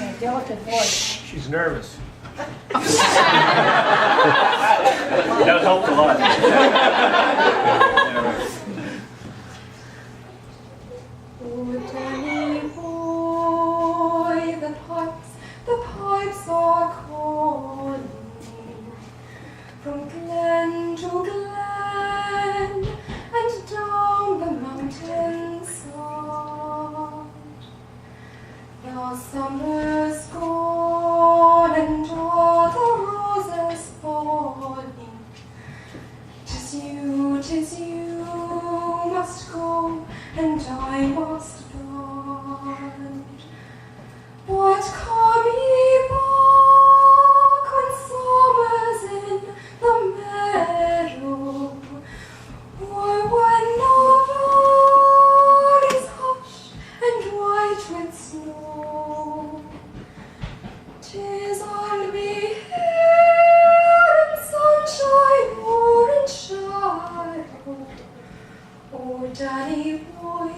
A delicate voice. She's nervous. That helped a lot. Oh, Danny boy, the pipes are calling from glen to glen and down the mountainside. The summer's gone and all the roses falling. 'Tis you must go and I must bide. But come ye back when summer's in the meadow, or when the valley's hushed and white with snow. 'Tis I'll be here in sunshine or in shadow. Oh, Danny boy,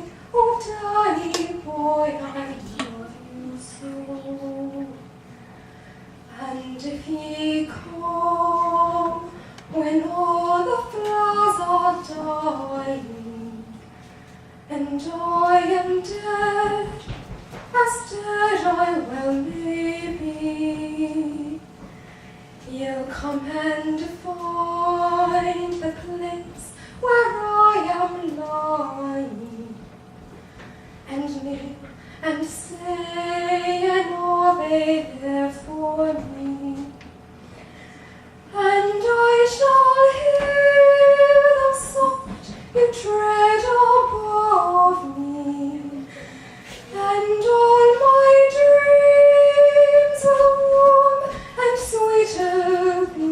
I love you so. And if ye come when all the flowers are dying, and I am dead, as dead I well may be, you'll come and find the place where I am lying, and kneel and say an Ave there for me, and I shall hear the soft you tread above me, and all my dreams will warm and sweeter be.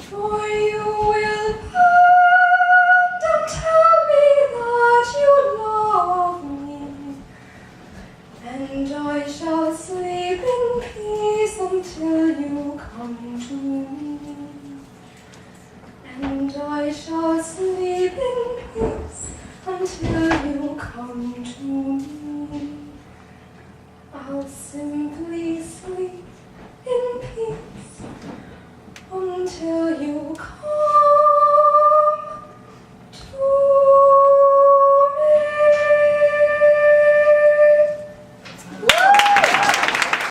For you will bend and tell me that you love me, and I shall sleep in peace until you come to me, and I shall sleep in peace until you come to me. I'll simply sleep in peace until you